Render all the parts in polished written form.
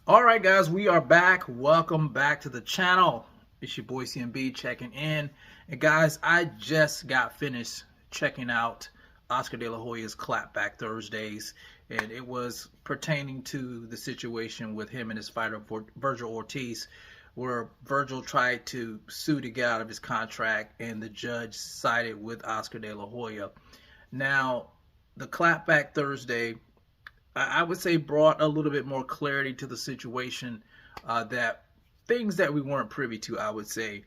All right, guys, we are back. Welcome back to the channel. It's your boy CMB checking in. And guys, I just got finished checking out Oscar De La Hoya's Clapback Thursdays, and it was pertaining to the situation with him and his fighter Vergil Ortiz, where Vergil tried to sue to get out of his contract, and the judge sided with Oscar De La Hoya. Now, the Clapback Thursday, I would say, brought a little bit more clarity to the situation, that things that we weren't privy to, I would say.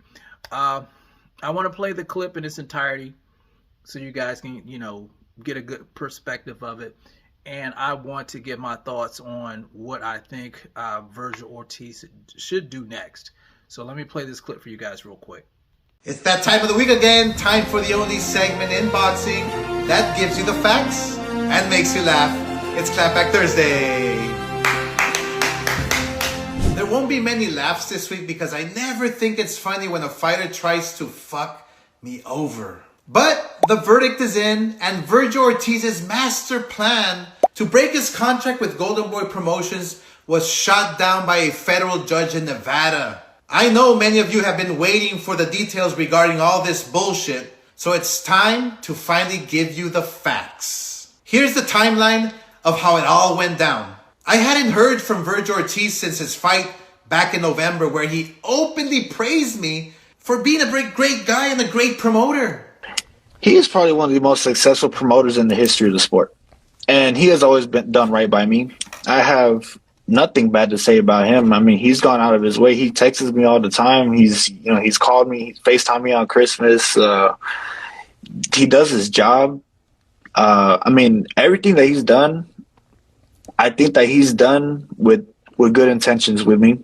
I want to play the clip in its entirety so you guys can, get a good perspective of it. And I want to give my thoughts on what I think Vergil Ortiz should do next. So let me play this clip for you guys real quick. It's that time of the week again, time for the only segment in boxing that gives you the facts and makes you laugh. It's Clapback Thursday. There won't be many laughs this week because I never think it's funny when a fighter tries to fuck me over. But the verdict is in, and Vergil Ortiz's master plan to break his contract with Golden Boy Promotions was shot down by a federal judge in Nevada. I know many of you have been waiting for the details regarding all this bullshit, so it's time to finally give you the facts. Here's the timeline of how it all went down. I hadn't heard from Vergil Ortiz since his fight back in November, where he openly praised me for being a great guy and a great promoter. He is probably one of the most successful promoters in the history of the sport. And he has always been done right by me. I have nothing bad to say about him. I mean, he's gone out of his way. He texts me all the time. He's called me, he's FaceTimed me on Christmas. He does his job. I mean, everything that he's done, I think that he's done with good intentions with me.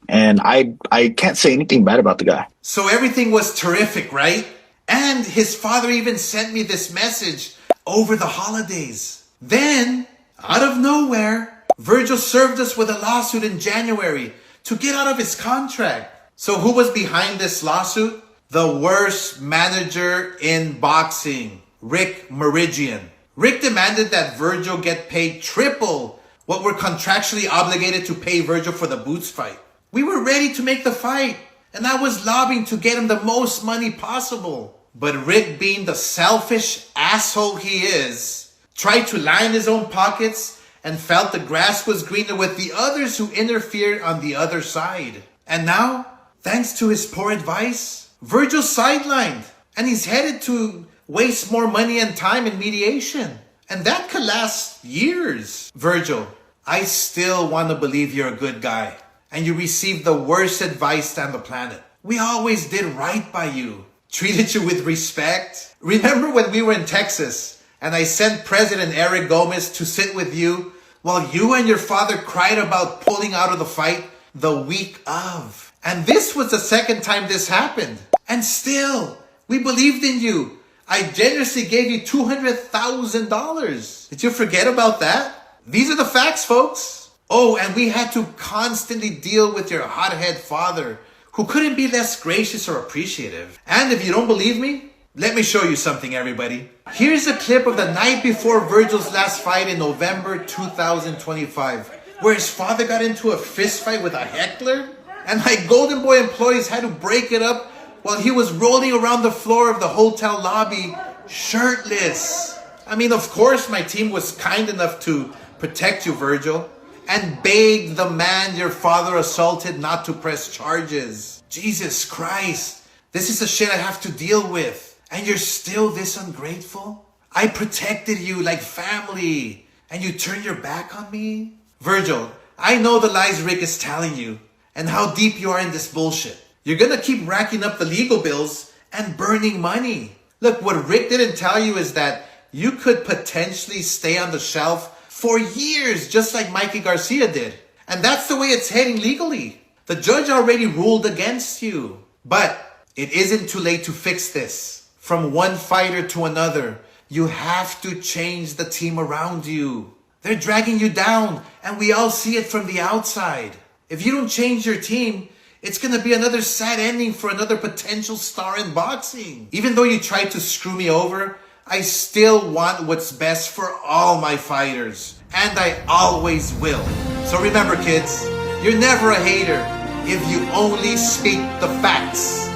And I can't say anything bad about the guy. So everything was terrific, right? And his father even sent me this message over the holidays. Then, out of nowhere, Vergil served us with a lawsuit in January to get out of his contract. So who was behind this lawsuit? The worst manager in boxing, Rick Meridian. Rick demanded that Vergil get paid triple what we're contractually obligated to pay Vergil for the Boots fight. We were ready to make the fight, and I was lobbying to get him the most money possible. But Rick, being the selfish asshole he is, tried to line his own pockets and felt the grass was greener with the others who interfered on the other side. And now, thanks to his poor advice, Vergil's sidelined, and he's headed to waste more money and time in mediation. And that could last years. Vergil, I still want to believe you're a good guy, and you received the worst advice on the planet. We always did right by you, treated you with respect. Remember when we were in Texas, and I sent President Eric Gomez to sit with you while you and your father cried about pulling out of the fight the week of? And this was the second time this happened. And still, we believed in you. I generously gave you $200,000. Did you forget about that? These are the facts, folks. Oh, and we had to constantly deal with your hothead father, who couldn't be less gracious or appreciative. And if you don't believe me, let me show you something, everybody. Here's a clip of the night before Vergil's last fight in November 2025, where his father got into a fist fight with a heckler, and my Golden Boy employees had to break it up while he was rolling around the floor of the hotel lobby shirtless. I mean, of course, my team was kind enough to protect you, Vergil, and begged the man your father assaulted not to press charges. Jesus Christ, this is the shit I have to deal with, and you're still this ungrateful? I protected you like family, and you turn your back on me? Vergil, I know the lies Rick is telling you, and how deep you are in this bullshit. You're gonna keep racking up the legal bills and burning money. Look, what Rick didn't tell you is that you could potentially stay on the shelf for years, just like Mikey Garcia did. And that's the way it's heading legally. The judge already ruled against you. But it isn't too late to fix this. From one fighter to another, you have to change the team around you. They're dragging you down, and we all see it from the outside. If you don't change your team, it's going to be another sad ending for another potential star in boxing. Even though you tried to screw me over, I still want what's best for all my fighters. And I always will. So remember, kids, You're never a hater if you only speak the facts.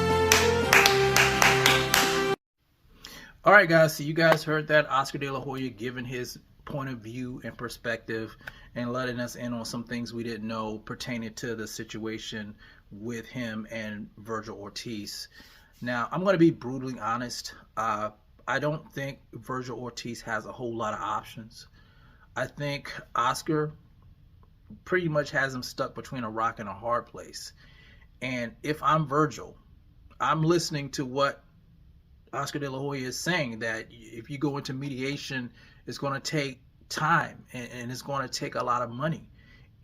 All right, guys. So you guys heard that Oscar De La Hoya giving his point of view and perspective and letting us in on some things we didn't know pertaining to the situation with him and Vergil Ortiz. Now, I'm going to be brutally honest. I don't think Vergil Ortiz has a whole lot of options. I think Oscar pretty much has him stuck between a rock and a hard place. And if I'm Vergil, I'm listening to what Oscar De La Hoya is saying, that if you go into mediation, it's going to take time and it's going to take a lot of money.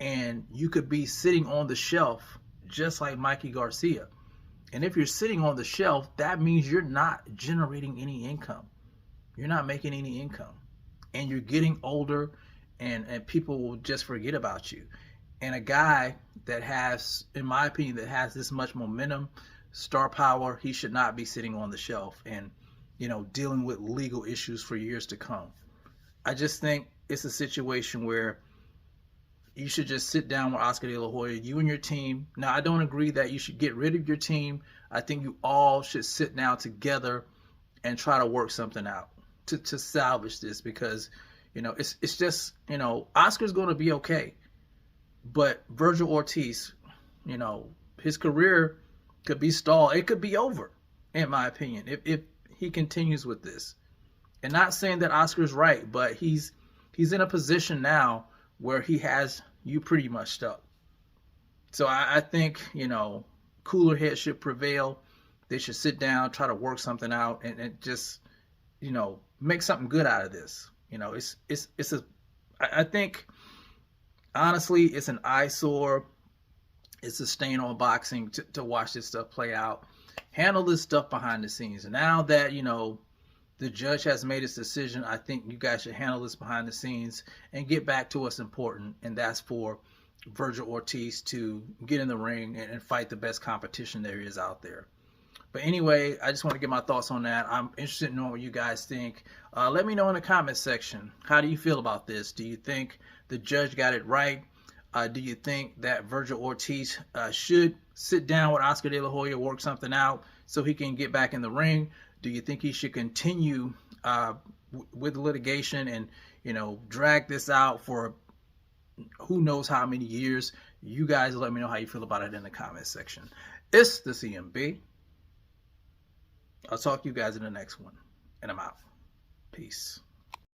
And you could be sitting on the shelf just like Mikey Garcia. And if you're sitting on the shelf, that means you're not generating any income. You're not making any income. And you're getting older, and people will just forget about you. And a guy that has, in my opinion, that has this much momentum, star power, he should not be sitting on the shelf and, dealing with legal issues for years to come. I just think it's a situation where you should just sit down with Oscar De La Hoya, you and your team. Now, I don't agree that you should get rid of your team. I think you all should sit down together and try to work something out to salvage this, because, it's just, Oscar's going to be okay. But Vergil Ortiz, his career could be stalled. It could be over, in my opinion, if he continues with this. And not saying that Oscar's right, but he's in a position now where he has you pretty much stuck. So I think, cooler heads should prevail. They should sit down, try to work something out, and just, make something good out of this. I think, honestly, it's an eyesore. It's a stain on boxing to watch this stuff play out. Handle this stuff behind the scenes. And now that, the judge has made his decision, I think you guys should handle this behind the scenes and get back to what's important, and that's for Vergil Ortiz to get in the ring and fight the best competition there is out there. But anyway, I just want to get my thoughts on that. I'm interested in knowing what you guys think. Let me know in the comment section. How do you feel about this? Do you think the judge got it right? Do you think that Vergil Ortiz should sit down with Oscar De La Hoya, work something out so he can get back in the ring? Do you think he should continue with litigation and, drag this out for who knows how many years? You guys let me know how you feel about it in the comment section. It's the CMB. I'll talk to you guys in the next one, and I'm out. Peace.